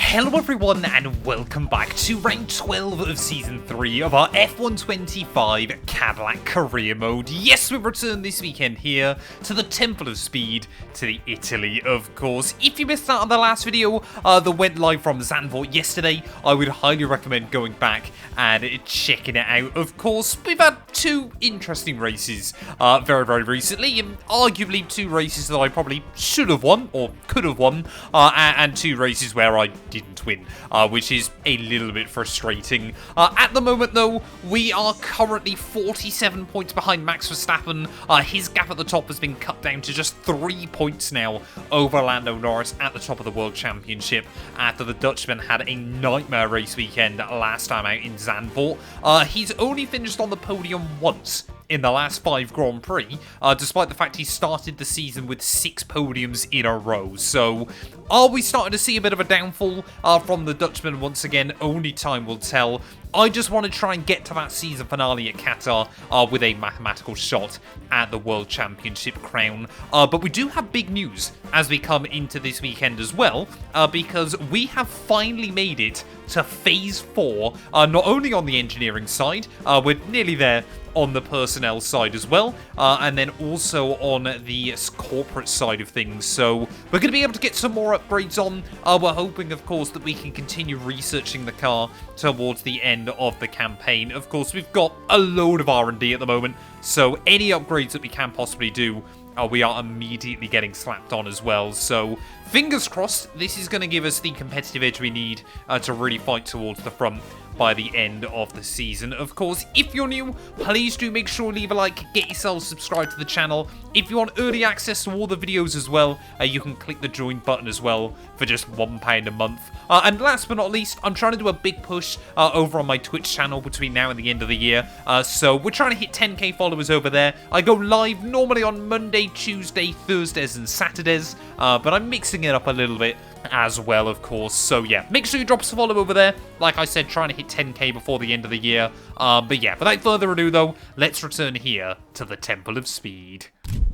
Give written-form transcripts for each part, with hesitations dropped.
Hello everyone and welcome back to round 12 of season 3 of our F125 Cadillac Career mode. Yes, we've returned this weekend here to the Temple of Speed, to the Italy of course. If you missed out on the last video that went live from Zandvoort yesterday, I would highly recommend going back and checking it out. Of course, we've had two interesting races very recently, and arguably two races that I probably should have won or could have won, and two races where I didn't win, which is a little bit frustrating. At the moment though, we are currently 47 points behind Max Verstappen. His gap at the top has been cut down to just 3 points now over Lando Norris at the top of the World Championship, after the Dutchman had a nightmare race weekend last time out in Zandvoort. He's only finished on the podium once in the last 5 Grand Prix, despite the fact he started the season with 6 podiums in a row. So, are we starting to see a bit of a downfall from the Dutchman once again? Only time will tell. I just want to try and get to that season finale at Qatar with a mathematical shot at the World Championship crown. But we do have big news as we come into this weekend as well, because we have finally made it to Phase 4, not only on the engineering side, we're nearly there on the personnel side as well, and then also on the corporate side of things. So we're going to be able to get some more upgrades on. We're hoping, of course, that we can continue researching the car towards the end of the campaign. Of course, we've got a load of R&D at the moment, so any upgrades that we can possibly do, we are immediately getting slapped on as well. So fingers crossed, this is going to give us the competitive edge we need to really fight towards the front by the end of the season. Of course, if you're new, please do make sure to leave a like, get yourself subscribed to the channel. If you want early access to all the videos as well, you can click the join button as well for just £1 a month. And last but not least, I'm trying to do a big push over on my Twitch channel between now and the end of the year. So we're trying to hit 10k followers over there. I go live normally on Monday, Tuesday, Thursdays and Saturdays, but I'm mixing it up a little bit as well, of course. So yeah, make sure you drop us a follow over there. Like I said, trying to hit 10k before the end of the year. But yeah, without further ado though, let's return here to the Temple of Speed.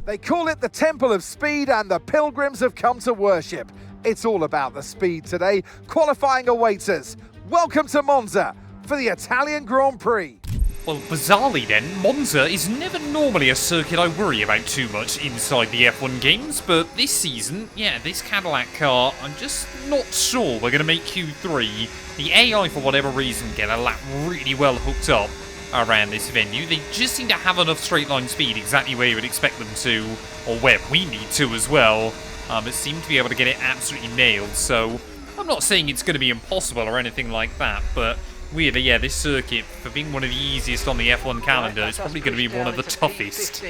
They call it the Temple of Speed, and the pilgrims have come to worship. It's all about the speed today. Qualifying awaits us. Welcome to Monza for the Italian Grand Prix. Well, bizarrely then, Monza is never normally a circuit I worry about too much inside the F1 games, but this season, yeah, this Cadillac car, I'm just not sure we're going to make Q3. The AI, for whatever reason, get a lap really well hooked up around this venue. They just seem to have enough straight line speed exactly where you would expect them to, or where we need to as well. It seemed to be able to get it absolutely nailed, so I'm not saying it's going to be impossible or anything like that, but weirdly, yeah, this circuit, for being one of the easiest on the F1 calendar, is probably going to be one of the toughest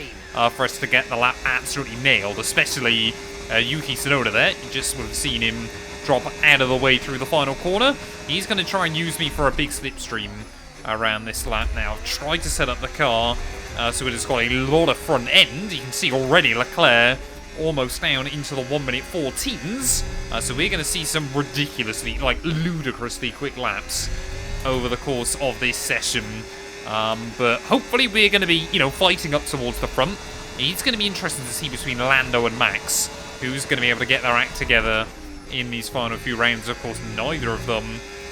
for us to get the lap absolutely nailed, especially Yuki Tsunoda there. You just would have seen him drop out of the way through the final corner. He's going to try and use me for a big slipstream around this lap now. I've tried to set up the car so it has got a lot of front end. You can see already Leclerc almost down into the 1 minute 14s. So we're going to see some ridiculously, like ludicrously quick laps over the course of this session. But hopefully we're going to be, fighting up towards the front. It's going to be interesting to see between Lando and Max who's going to be able to get their act together in these final few rounds. Of course, neither of them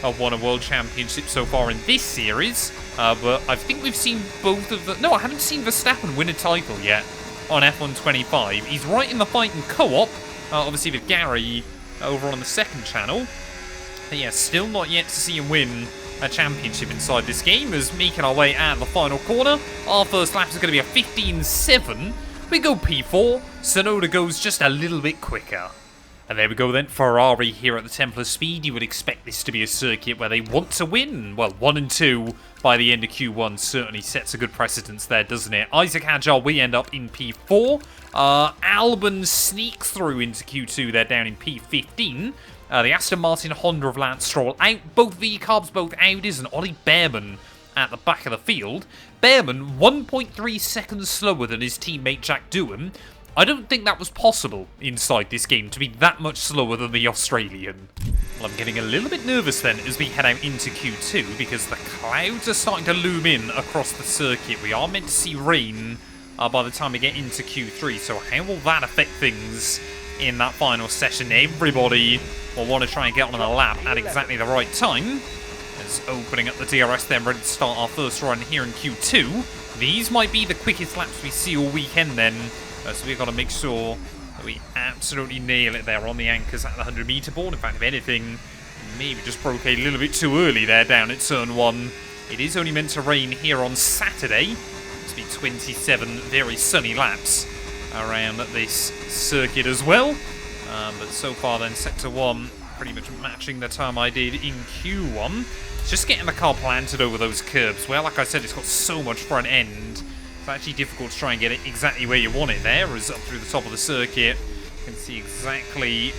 have won a world championship so far in this series. But I think we've seen both of them. No, I haven't seen Verstappen win a title yet on F1 25. He's right in the fight in co-op, obviously with Gary over on the second channel. But yeah, still not yet to see him win a championship inside this game, as making our way out of the final corner. Our first lap is going to be a 15.7. We go P4. Tsunoda goes just a little bit quicker. And there we go then, Ferrari here at the Temple of Speed. You would expect this to be a circuit where they want to win. Well, 1 and 2 by the end of Q1 certainly sets a good precedence there, doesn't it? Isaac Hadjar, we end up in P4. Albon sneaks through into Q2. They're down in P15. The Aston Martin Honda of Lance Stroll out. Both V-Carbs, both Audis, and Ollie Behrman at the back of the field. Behrman 1.3 seconds slower than his teammate Jack Doohan. I don't think that was possible inside this game, to be that much slower than the Australian. Well, I'm getting a little bit nervous then as we head out into Q2, because the clouds are starting to loom in across the circuit. We are meant to see rain by the time we get into Q3, so how will that affect things in that final session? Everybody will want to try and get on the lap at exactly the right time. As opening up the DRS then, ready to start our first run here in Q2. These might be the quickest laps we see all weekend then, so we've got to make sure that we absolutely nail it there on the anchors at the 100-meter board. In fact, if anything, maybe just broke a little bit too early there down at turn 1. It is only meant to rain here on Saturday. It's been 27 very sunny laps around this circuit as well. But so far then, Sector 1 pretty much matching the time I did in Q1. It's just getting the car planted over those curbs, where, like I said, it's got so much front end. It's actually difficult to try and get it exactly where you want it there, as up through the top of the circuit. You can see exactly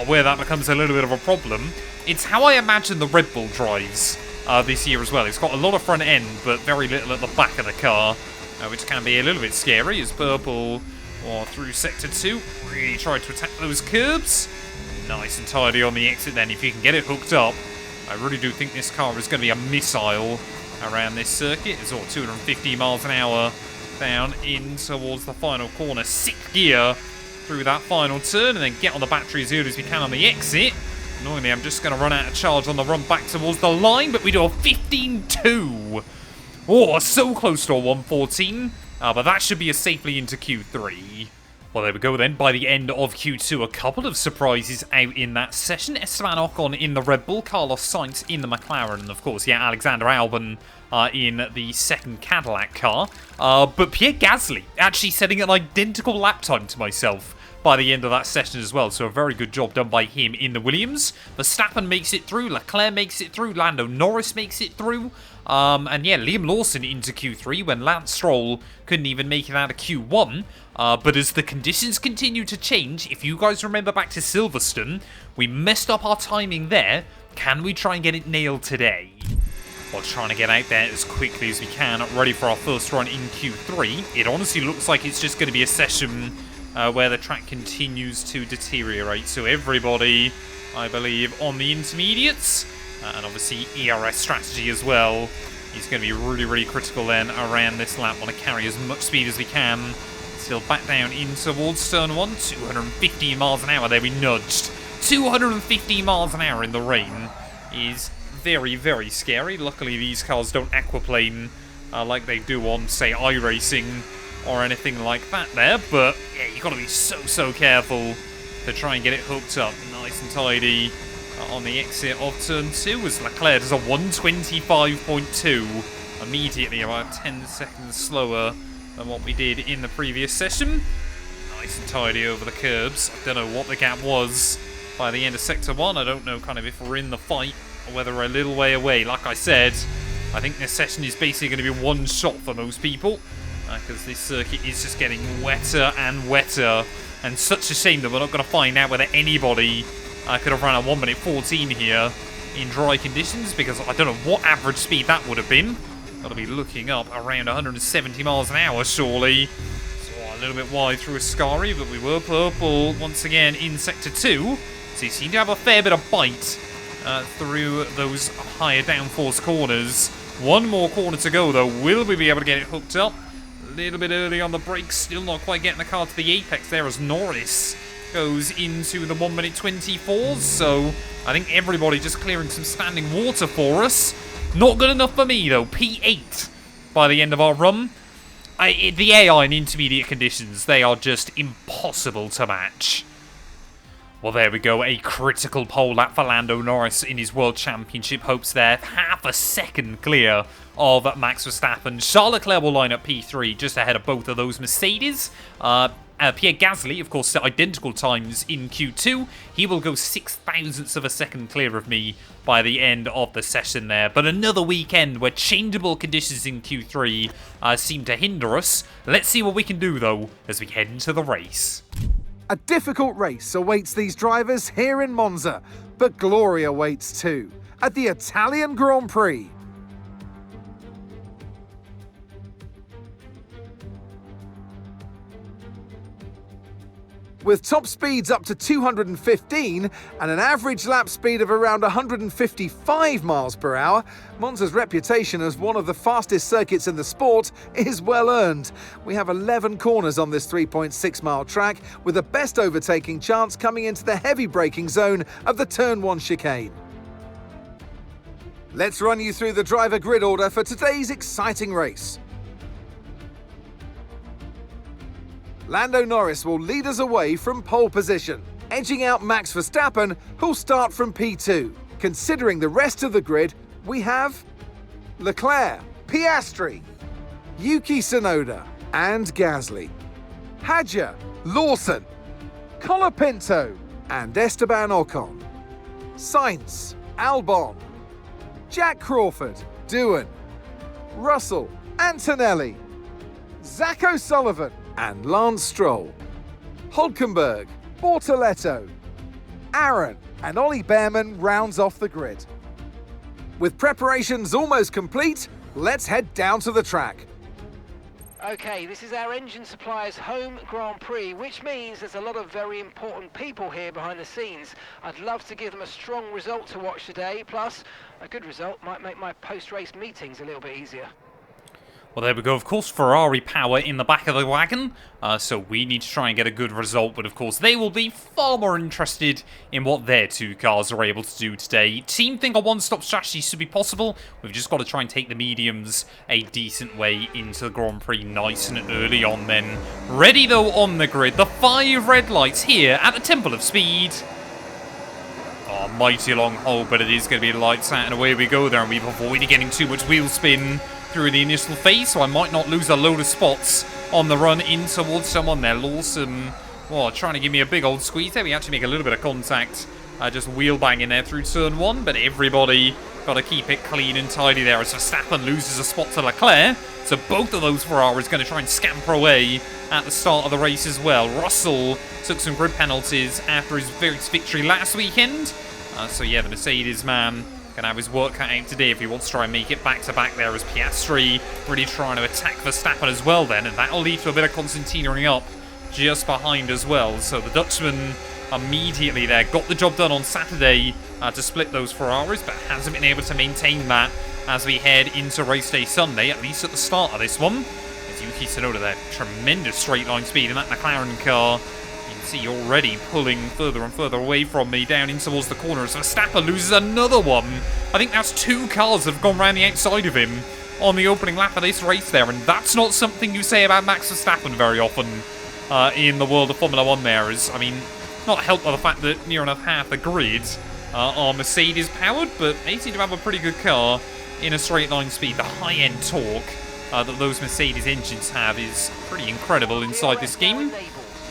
where that becomes a little bit of a problem. It's how I imagine the Red Bull drives this year as well. It's got a lot of front end, but very little at the back of the car, which can be a little bit scary, as Purple, through Sector 2, really tried to attack those curbs. Nice and tidy on the exit then, if you can get it hooked up. I really do think this car is going to be a missile around this circuit. It's all 250 miles an hour down in towards the final corner. 6th gear through that final turn, and then get on the battery as early as we can on the exit. Annoyingly, I'm just going to run out of charge on the run back towards the line, but we do a 15.2. Oh, so close to a 114, but that should be us safely into Q3. Well, there we go then. By the end of Q2, a couple of surprises out in that session. Esteban Ocon in the Red Bull, Carlos Sainz in the McLaren, and of course, yeah, Alexander Albon in the second Cadillac car. But Pierre Gasly actually setting an identical lap time to myself by the end of that session as well. So a very good job done by him in the Williams. Verstappen makes it through, Leclerc makes it through, Lando Norris makes it through. And yeah, Liam Lawson into Q3 when Lance Stroll couldn't even make it out of Q1. But as the conditions continue to change, if you guys remember back to Silverstone, we messed up our timing there. Can we try and get it nailed today? While trying to get out there as quickly as we can, ready for our first run in Q3. It honestly looks like it's just going to be a session where the track continues to deteriorate. So everybody, I believe, on the intermediates, and obviously ERS strategy as well, is going to be really, really critical then around this lap. Want to carry as much speed as we can. Still back down in towards turn 1, 250 miles an hour there, we nudged. 250 miles an hour in the rain is very, very scary. Luckily, these cars don't aquaplane like they do on, say, iRacing or anything like that there. But, yeah, you've got to be so, so careful to try and get it hooked up nice and tidy on the exit of turn 2 as Leclerc does a 125.2, immediately about 10 seconds slower than what we did in the previous session. Nice and tidy over the curbs. I don't know what the gap was by the end of Sector 1. I don't know kind of if we're in the fight or whether we're a little way away. Like I said, I think this session is basically going to be one shot for most people because this circuit is just getting wetter and wetter, and such a shame that we're not going to find out whether anybody could have run a 1 minute 14 here in dry conditions, because I don't know what average speed that would have been. Got to be looking up around 170 miles an hour, surely. So a little bit wide through Ascari, but we were purple once again in Sector 2. So you seem to have a fair bit of bite through those higher downforce corners. One more corner to go, though. Will we be able to get it hooked up? A little bit early on the brakes. Still not quite getting the car to the apex there as Norris goes into the 1 minute 24s. So I think everybody just clearing some standing water for us. Not good enough for me, though. P8 by the end of our run. The AI in intermediate conditions, they are just impossible to match. Well, there we go. A critical pole lap for Lando Norris in his World Championship hopes there. Half a second clear of Max Verstappen. Charles Leclerc will line up P3 just ahead of both of those Mercedes. Pierre Gasly, of course, set identical times in Q2. He will go 6 thousandths of a second clear of me by the end of the session there. But another weekend where changeable conditions in Q3 seem to hinder us. Let's see what we can do, though, as we head into the race. A difficult race awaits these drivers here in Monza, but glory awaits too at the Italian Grand Prix. With top speeds up to 215 and an average lap speed of around 155 miles per hour, Monza's reputation as one of the fastest circuits in the sport is well earned. We have 11 corners on this 3.6-mile track, with the best overtaking chance coming into the heavy braking zone of the Turn 1 chicane. Let's run you through the driver grid order for today's exciting race. Lando Norris will lead us away from pole position, edging out Max Verstappen, who'll start from P2. Considering the rest of the grid, we have Leclerc, Piastri, Yuki Tsunoda and Gasly, Hadjar, Lawson, Colapinto and Esteban Ocon, Sainz, Albon, Jack Crawford, Doohan, Russell, Antonelli, Zach O'Sullivan and Lance Stroll, Hülkenberg, Bortoletto, Aaron and Ollie Behrman rounds off the grid. With preparations almost complete, let's head down to the track. Okay, this is our engine supplier's home Grand Prix, which means there's a lot of very important people here behind the scenes. I'd love to give them a strong result to watch today, plus a good result might make my post-race meetings a little bit easier. Well, there we go. Of course, Ferrari power in the back of the wagon, so we need to try and get a good result. But, of course, they will be far more interested in what their two cars are able to do today. Team think a one-stop strategy should be possible. We've just got to try and take the mediums a decent way into the Grand Prix nice and early on then. Ready, though, on the grid. The 5 red lights here at the Temple of Speed. Oh, mighty long hole, but it is going to be lights out, and away we go there. And we've avoided getting too much wheel spin through the initial phase, so I might not lose a load of spots on the run in towards someone there. Lawson, well, trying to give me a big old squeeze there. We actually make a little bit of contact, just wheel banging there through turn 1, but everybody got to keep it clean and tidy there as Verstappen loses a spot to Leclerc. So both of those Ferraris going to try and scamper away at the start of the race as well. Russell took some grid penalties after his victory last weekend. So yeah, the Mercedes man gonna have his work cut out today if he wants to try and make it back-to-back there, as Piastri really trying to attack Verstappen as well then, and that'll lead to a bit of concertinaing up just behind as well. So the Dutchman immediately there got the job done on Saturday to split those Ferraris, but hasn't been able to maintain that as we head into race day Sunday, at least at the start of this one. As Yuki Tsunoda there, tremendous straight line speed in that McLaren car. See already pulling further and further away from me down in towards the corner. So Verstappen loses another one. I think that's 2 cars that have gone around the outside of him on the opening lap of this race there, and that's not something you say about Max Verstappen very often in the world of Formula 1 there. Is, I mean, not helped by the fact that near enough half the grid are Mercedes powered, but they seem to have a pretty good car in a straight line speed. The high-end torque that those Mercedes engines have is pretty incredible inside this game.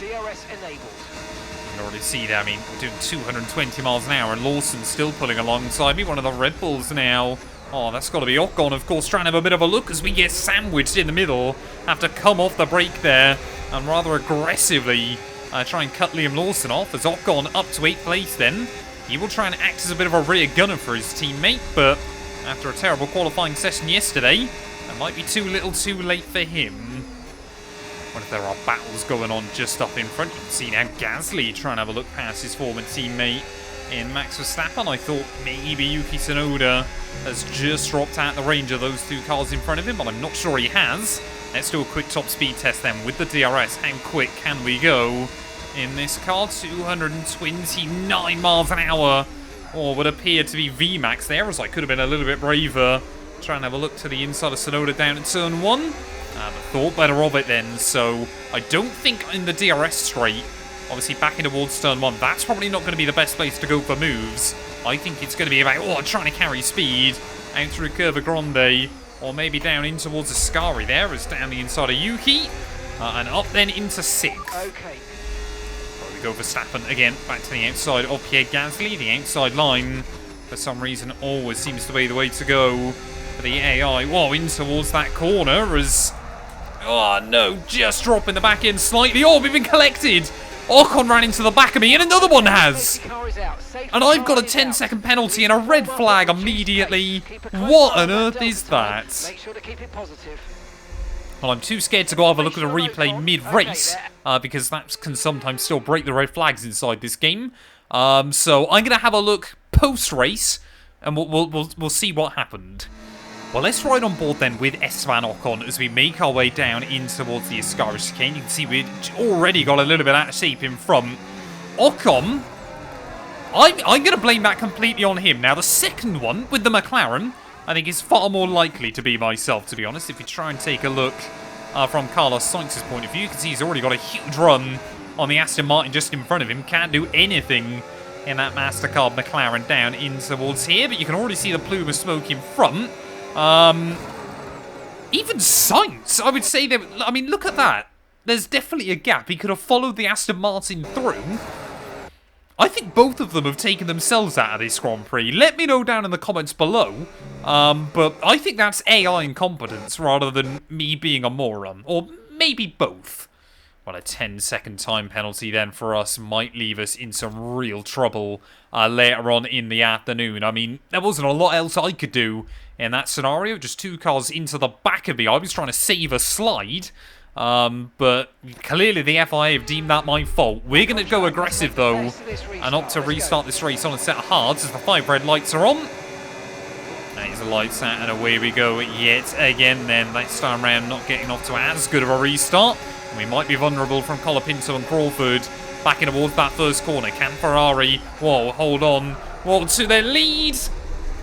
DRS enabled. You can already see that. I mean, we're doing 220 miles an hour, and Lawson's still pulling alongside me. One of the Red Bulls now. Oh, that's got to be Ocon, of course, trying to have a bit of a look as we get sandwiched in the middle. Have to come off the brake there and rather aggressively try and cut Liam Lawson off, as Ocon up to 8th place then. He will try and act as a bit of a rear gunner for his teammate, but after a terrible qualifying session yesterday, that might be too little too late for him. What if there are battles going on just up in front? You can see now Gasly trying to have a look past his former teammate in Max Verstappen. I thought maybe Yuki Tsunoda has just dropped out the range of those 2 cars in front of him, but I'm not sure he has. Let's do a quick top speed test then with the DRS. How quick can we go in this car? 229 miles an hour. Or would appear to be VMAX there, as I could have been a little bit braver. Trying to have a look to the inside of Tsunoda down at turn 1. But thought better of it then, so I don't think in the DRS straight, obviously back in towards turn 1, that's probably not going to be the best place to go for moves. I think it's going to be about, trying to carry speed out through Curva Grande, or maybe down in towards Ascari there, as down the inside of Yuki, and up then into 6th. Okay. We go Verstappen again, back to the outside of Pierre Gasly. The outside line, for some reason, always seems to be the way to go for the AI. Whoa, in towards that corner as... Oh no, just dropping the back end slightly. Oh, we've been collected. Ocon ran into the back of me, and another one has. And I've got a 10-second penalty and a red flag immediately. What on earth is that? Well, I'm too scared to go have a look at a replay mid-race, because that can sometimes still break the red flags inside this game. So I'm going to have a look post-race, and we'll see what happened. Well, let's ride on board then with Esteban Ocon as we make our way down in towards the Ascari chicane. You can see we've already got a little bit out of shape in front. Ocon, I'm going to blame that completely on him. Now, the second one with the McLaren, I think is far more likely to be myself, to be honest. If you try and take a look from Carlos Sainz's point of view, you can see he's already got a huge run on the Aston Martin just in front of him. Can't do anything in that MasterCard McLaren down in towards here, but you can already see the plume of smoke in front. Even Sainz, I would say that, I mean, look at that. There's definitely a gap. He could have followed the Aston Martin through. I think both of them have taken themselves out of this Grand Prix. Let me know down in the comments below. But I think that's AI incompetence rather than me being a moron. Or maybe both. Well, a 10-second time penalty then for us might leave us in some real trouble later on in the afternoon. I mean, there wasn't a lot else I could do in that scenario. Just two cars into the back of me. I was trying to save a slide. But clearly the FIA have deemed that my fault. We're going to go aggressive though and opt to restart this race on a set of hards as the 5 red lights are on. There's the lights out and away we go yet again then. This time around not getting off to as good of a restart. We might be vulnerable from Colapinto and Crawford. Backing towards that first corner. Can Ferrari, whoa, hold on. Whoa, to their lead.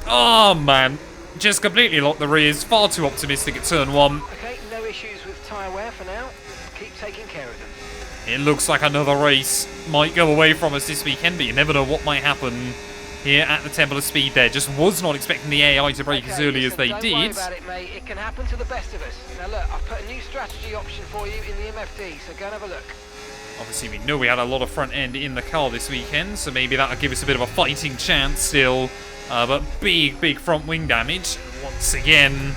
Oh man, just completely locked the rears. Far too optimistic at turn 1. Okay, no issues with tyre wear for now. Keep taking care of them. It looks like another race might go away from us this weekend, but you never know what might happen here at the Temple of Speed there. Just was not expecting the AI to break as early as they did. Don't worry about it, mate. It can happen to the best of us. Now look, I've put a new strategy option for you in the MFD, so go and have a look. Obviously, we know we had a lot of front end in the car this weekend, so maybe that'll give us a bit of a fighting chance still. But big front wing damage. Once again,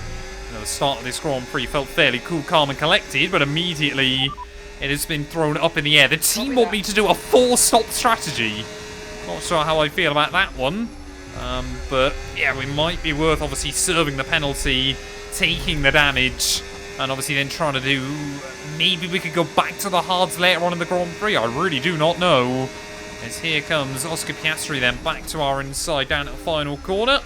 the start of this Grand Prix felt fairly cool, calm and collected, but immediately it has been thrown up in the air. The team want me to do a 4-stop strategy. Not sure how I feel about that one. But yeah, we might be worth obviously serving the penalty, taking the damage, and obviously then trying to do... Maybe we could go back to the hards later on in the Grand Prix. I really do not know. As here comes Oscar Piastri then back to our inside down at the final corner.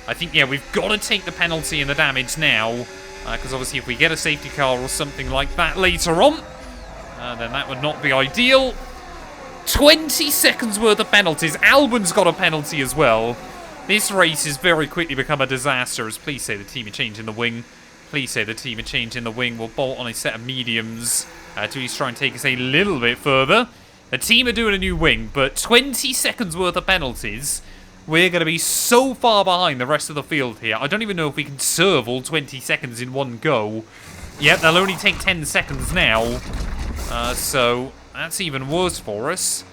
I think, yeah, we've got to take the penalty and the damage now. Because obviously if we get a safety car or something like that later on, then that would not be ideal. 20 seconds worth of penalties. Albon's got a penalty as well. This race has very quickly become a disaster. As please say the team are changing the wing. Please say the team are changing the wing. We'll bolt on a set of mediums to at least try and take us a little bit further. The team are doing a new wing, but 20 seconds worth of penalties. We're going to be so far behind the rest of the field here. I don't even know if we can serve all 20 seconds in one go. Yep, they'll only take 10 seconds now. So that's even worse for us.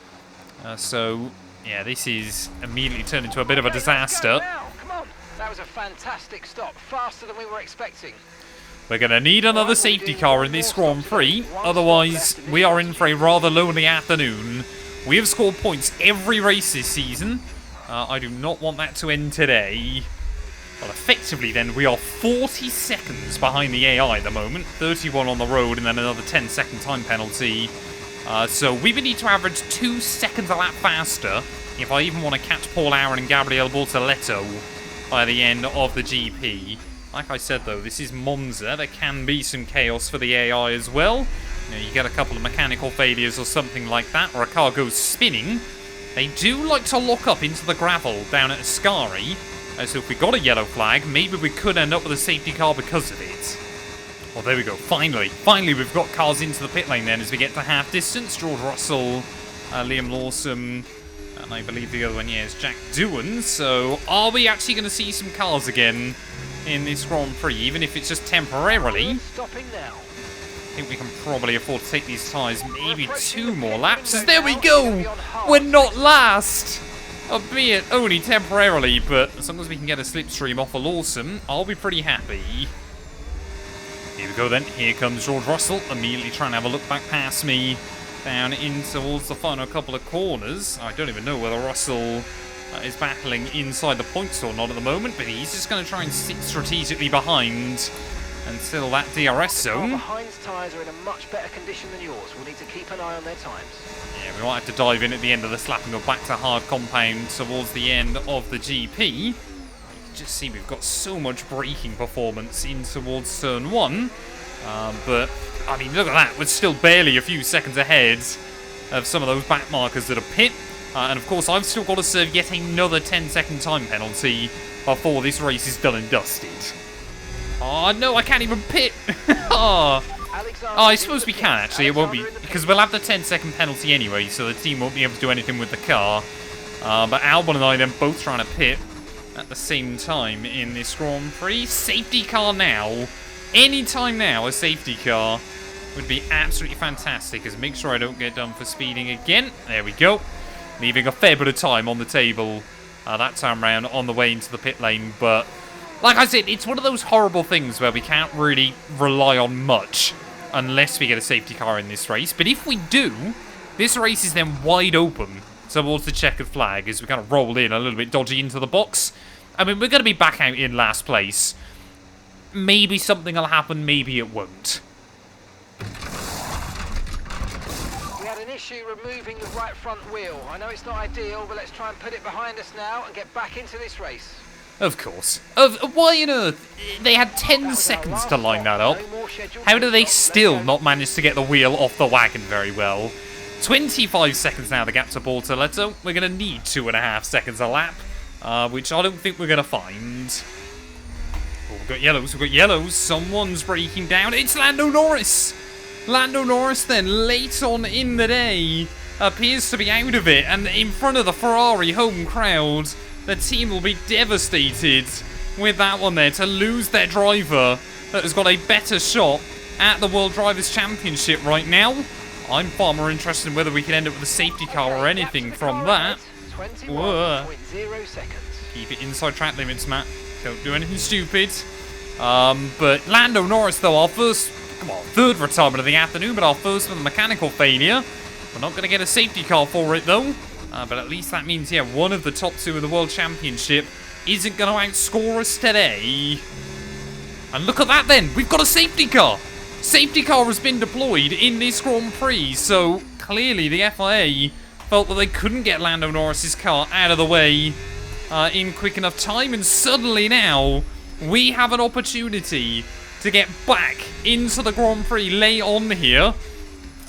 So, yeah, this is immediately turned into a bit of a disaster. Come on. That was a fantastic stop. Faster than we were expecting. We're going to need another safety car in this Grand Prix. Otherwise, we are in for a rather lonely afternoon. We have scored points every race this season. I do not want that to end today. Well, effectively then, we are 40 seconds behind the AI at the moment. 31 on the road and then another 10-second time penalty. So we would need to average 2 seconds a lap faster if I even want to catch Paul Aaron and Gabriel Bortoletto by the end of the GP. Like I said though, this is Monza. There can be some chaos for the AI as well. You know, you get a couple of mechanical failures or something like that, or a car goes spinning. They do like to lock up into the gravel down at Ascari. So if we got a yellow flag, maybe we could end up with a safety car because of it. Well, there we go. Finally we've got cars into the pit lane then as we get to half distance. George Russell, Liam Lawson, and I believe the other one, yeah, is Jack Doohan. So are we actually going to see some cars again in this Grand Prix, even if it's just temporarily? Stopping now. I think we can probably afford to take these tyres maybe 2 more laps. There we go! We're not last! Albeit only temporarily, but as long as we can get a slipstream off of Lawson, I'll be pretty happy. Here we go then. Here comes George Russell, immediately trying to have a look back past me down in towards the final couple of corners. I don't even know whether Russell is battling inside the points or not at the moment, but he's just going to try and sit strategically behind until that DRS zone. Heinz tyres are in a much better condition than yours. We'll need to keep an eye on their times. Yeah, we might have to dive in at the end of this lap and go back to hard compound towards the end of the GP. You can just see we've got so much braking performance in towards turn 1. But, I mean, look at that. We're still barely a few seconds ahead of some of those back markers that are pit. And, of course, I've still got to serve yet another 10-second time penalty before this race is done and dusted. Oh, no, I can't even pit. Oh, I suppose we can, actually. It won't be, because we'll have the 10-second penalty anyway, so the team won't be able to do anything with the car. But Albon and I then both trying to pit at the same time in this Grand Prix. Safety car now. Any time now, a safety car would be absolutely fantastic. Because make sure I don't get done for speeding again. There we go. Leaving a fair bit of time on the table that time round on the way into the pit lane. But like I said, it's one of those horrible things where we can't really rely on much unless we get a safety car in this race. But if we do, this race is then wide open towards the checkered flag as we kind of roll in a little bit dodgy into the box. I mean, we're going to be back out in last place. Maybe something will happen, maybe it won't. We had an issue removing the right front wheel. I know it's not ideal, but let's try and put it behind us now and get back into this race. Of course. Why on earth? They had 10 seconds to line that up. How do they still not manage to get the wheel off the wagon very well? 25 seconds now, the gap to Bortoletto. We're going to need 2.5 seconds a lap, which I don't think we're going to find. Oh, we've got yellows, Someone's breaking down. It's Lando Norris! Lando Norris then, late on in the day, appears to be out of it, and in front of the Ferrari home crowd, the team will be devastated with that one there to lose their driver that has got a better shot at the World Drivers' Championship right now. I'm far more interested in whether we can end up with a safety car or anything from that. 21.0 seconds. Keep it inside track limits, Matt. Don't do anything stupid. But Lando Norris, though, our third retirement of the afternoon, but our first with a mechanical failure. We're not going to get a safety car for it, though. But at least that means, yeah, one of the top two of the World Championship isn't going to outscore us today. And look at that, then. We've got a safety car. Safety car has been deployed in this Grand Prix, so clearly the FIA felt that they couldn't get Lando Norris's car out of the way in quick enough time, and suddenly now we have an opportunity to get back into the Grand Prix late on here.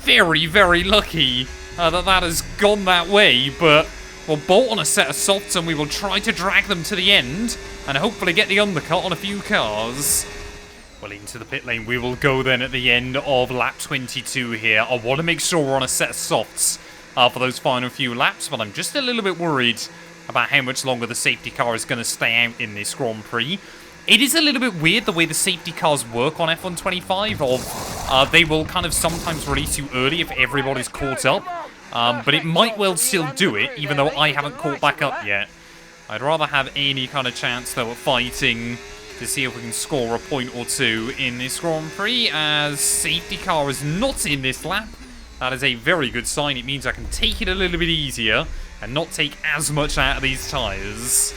Very, very lucky that has gone that way, but we'll bolt on a set of softs and we will try to drag them to the end and hopefully get the undercut on a few cars. Well, into the pit lane we will go then at the end of lap 22 here. I want to make sure we're on a set of softs for those final few laps, but I'm just a little bit worried about how much longer the safety car is going to stay out in this Grand Prix. It is a little bit weird the way the safety cars work on F1 25, they will kind of sometimes release you early if everybody's caught up, but it might well still do it, even though I haven't caught back up yet. I'd rather have any kind of chance, though, at fighting to see if we can score a point or two in this Grand Prix, as safety car is not in this lap. That is a very good sign. It means I can take it a little bit easier and not take as much out of these tyres.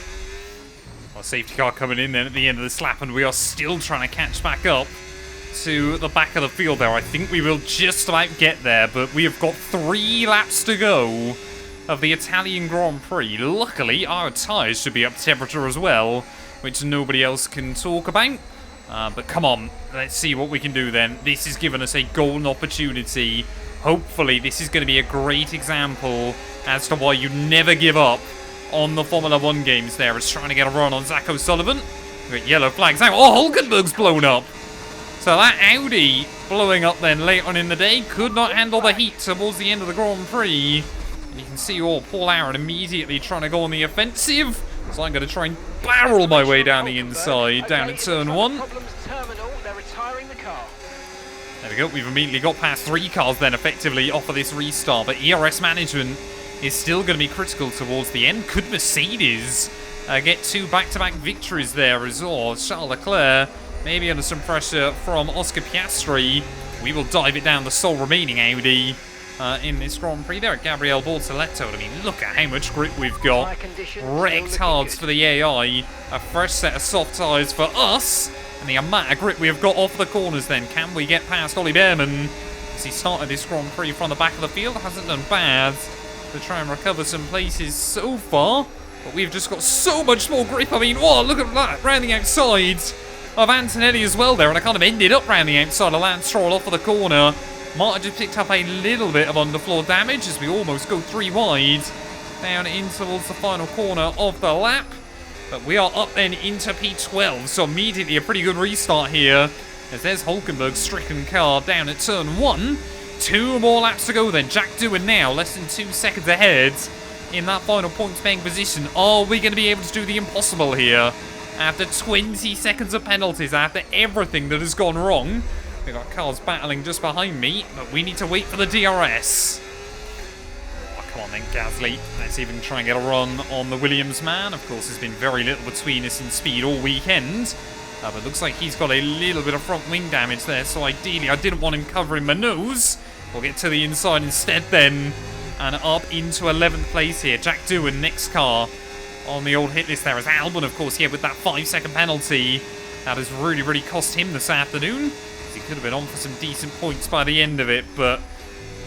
Our safety car coming in then at the end of this lap, and we are still trying to catch back up to the back of the field there. I think we will just about get there, but we have got 3 laps to go of the Italian Grand Prix. Luckily, our tyres should be up to temperature as well, which nobody else can talk about. But come on, let's see what we can do then. This has given us a golden opportunity. Hopefully, this is going to be a great example as to why you never give up on the Formula 1 games there. It's trying to get a run on Zach O'Sullivan. We've got yellow flags now. Oh, Hulkenberg's blown up. So that Audi blowing up then late on in the day could not handle the heat towards the end of the Grand Prix. And you can see Paul Aaron immediately trying to go on the offensive. So I'm going to try and barrel my way down the inside, down at turn 1. There we go, we've immediately got past 3 cars then effectively off of this restart, but ERS management is still going to be critical towards the end. Could Mercedes get 2 back-to-back victories there as well? Charles Leclerc maybe under some pressure from Oscar Piastri. We will dive it down the sole remaining Audi in this Grand Prix there at Gabriele Bortoletto. I mean, look at how much grip we've got. Wrecked hards for the AI. A fresh set of soft tyres for us. And the amount of grip we have got off the corners then. Can we get past Ollie Behrman? As he started this Grand Prix from the back of the field, hasn't done bad to try and recover some places so far. But we've just got so much more grip. I mean, oh, look at that, round the outside of Antonelli as well there. And I kind of ended up round the outside of Lance Stroll off of the corner. Might have just picked up a little bit of underfloor damage as we almost go 3 wide down in towards the final corner of the lap. But we are up then into P12, so immediately a pretty good restart here. As there's Hulkenberg's stricken car down at turn 1. 2 more laps to go then. Jack Doohan now less than 2 seconds ahead in that final points-paying position. Are we going to be able to do the impossible here? After 20 seconds of penalties, after everything that has gone wrong. We've got cars battling just behind me, but we need to wait for the DRS. Come on then, Gasly. Let's even try and get a run on the Williams man. Of course, there's been very little between us in speed all weekend. But it looks like he's got a little bit of front wing damage there. So ideally, I didn't want him covering my nose. We'll get to the inside instead then. And up into 11th place here. Jack Doohan, next car on the old hit list there. As Albon, of course, here with that 5-second penalty. That has really, really cost him this afternoon. He could have been on for some decent points by the end of it. But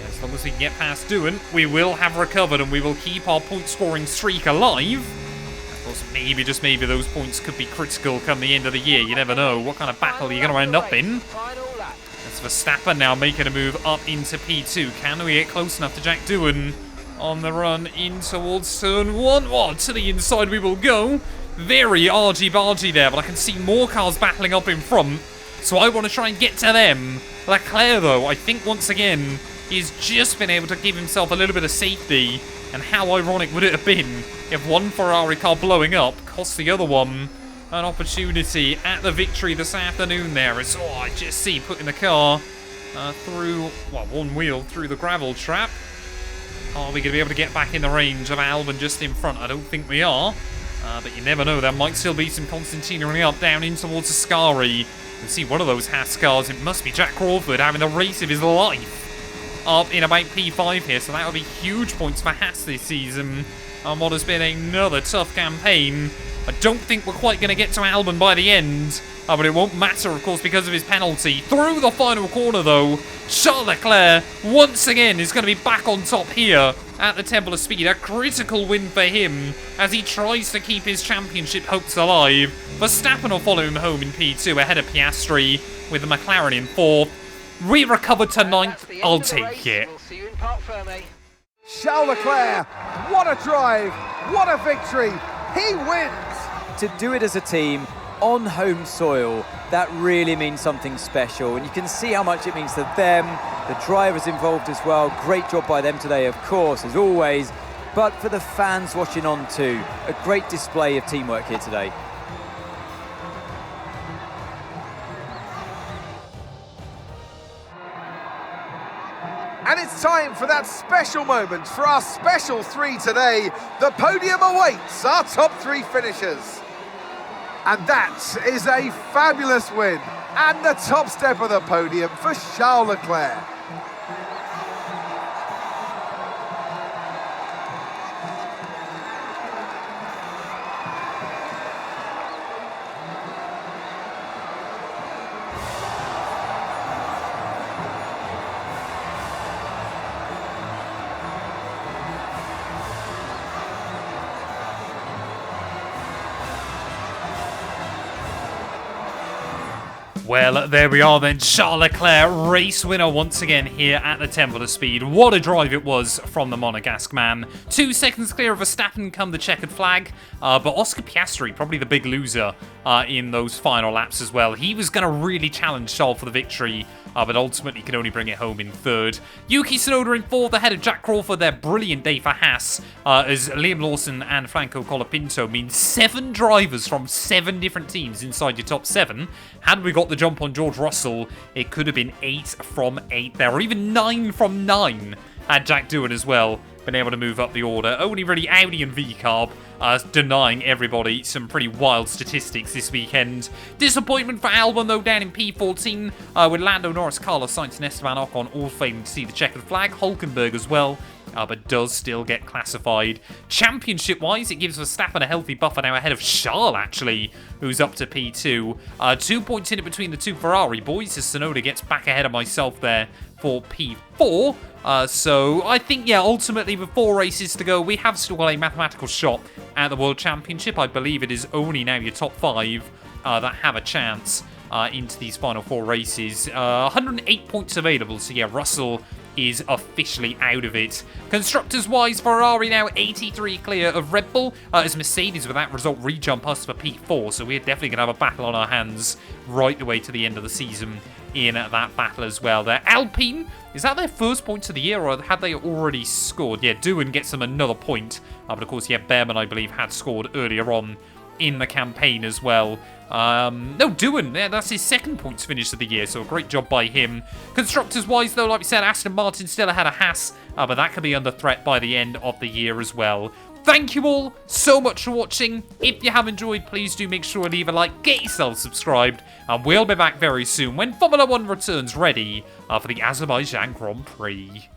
as long as we can get past Doohan, we will have recovered and we will keep our point scoring streak alive. Of course, maybe, just maybe, those points could be critical come the end of the year. You never know what kind of battle you're going to end up in. As Verstappen now making a move up into P2. Can we get close enough to Jack Doohan on the run in towards turn 1? Oh, to the inside we will go. Very argy-bargy there, but I can see more cars battling up in front. So I want to try and get to them. Leclerc, though, I think once again, he's just been able to give himself a little bit of safety. And how ironic would it have been if one Ferrari car blowing up cost the other one an opportunity at the victory this afternoon there. As, oh, I just see putting the car through, well, one wheel through the gravel trap. Are we going to be able to get back in the range of Albon just in front? I don't think we are. But you never know. There might still be some Constantino running up down in towards Ascari. You can see one of those Haas cars. It must be Jack Crawford having the race of his life up in about P5 here. So that would be huge points for Haas this season on what has been another tough campaign. I don't think we're quite going to get to Albon by the end. But it won't matter, of course, because of his penalty. Through the final corner, though, Charles Leclerc, once again, is going to be back on top here at the Temple of Speed. A critical win for him as he tries to keep his championship hopes alive. Verstappen will follow him home in P2 ahead of Piastri with the McLaren in 4th. We recovered to 9th. I'll take it. We'll see you in Parc Fermé. Charles Leclerc, what a drive, what a victory. He wins. To do it as a team on home soil, that really means something special, and you can see how much it means to them, the drivers involved as well. Great job by them today, of course, as always, but for the fans watching on too, a great display of teamwork here today. And it's time for that special moment for our special 3 today. The podium awaits our top 3 finishers. And that is a fabulous win and the top step of the podium for Charles Leclerc. Well, there we are then. Charles Leclerc, race winner once again here at the Temple of Speed. What a drive it was from the Monegasque man. 2 seconds clear of Verstappen come the checkered flag. But Oscar Piastri, probably the big loser in those final laps as well. He was going to really challenge Charles for the victory, but ultimately could only bring it home in 3rd. Yuki Tsunoda in 4th ahead of Jack Crawford. Their brilliant day for Haas as Liam Lawson and Franco Colapinto mean 7 drivers from 7 different teams inside your top 7. Had we got the jump on George Russell, it could have been 8 from 8 there, or even 9 from 9 had Jack Doohan as well been able to move up the order. Only really Audi and V-Carb denying everybody some pretty wild statistics this weekend. Disappointment for Albon, though, down in P14, with Lando Norris, Carlos Sainz and Esteban Ocon all failing to see the checkered flag. Hulkenberg as well, but does still get classified. Championship-wise, it gives Verstappen a healthy buffer now ahead of Charles, actually, who's up to P2. 2 points in it between the two Ferrari boys, as Tsunoda gets back ahead of myself there for P4. So I think, yeah, ultimately with 4 races to go, we have still got a mathematical shot at the World Championship. I believe it is only now your top 5 that have a chance into these final 4 races. 108 points available, so yeah, Russell is officially out of it. Constructors-wise, Ferrari now 83 clear of Red Bull, as Mercedes with that result re-jump us for P4, so we're definitely going to have a battle on our hands right the way to the end of the season in that battle as well there. Alpine, is that their first points of the year, or had they already scored? Yeah, Doohan gets them another point, but of course, yeah, Behrman, I believe, had scored earlier on in the campaign as well. No, Doohan, yeah, that's his second points finish of the year, so a great job by him. Constructors-wise, though, like we said, Aston Martin still ahead of Haas, but that could be under threat by the end of the year as well. Thank you all so much for watching. If you have enjoyed, please do make sure to leave a like, get yourself subscribed, and we'll be back very soon when Formula 1 returns ready for the Azerbaijan Grand Prix.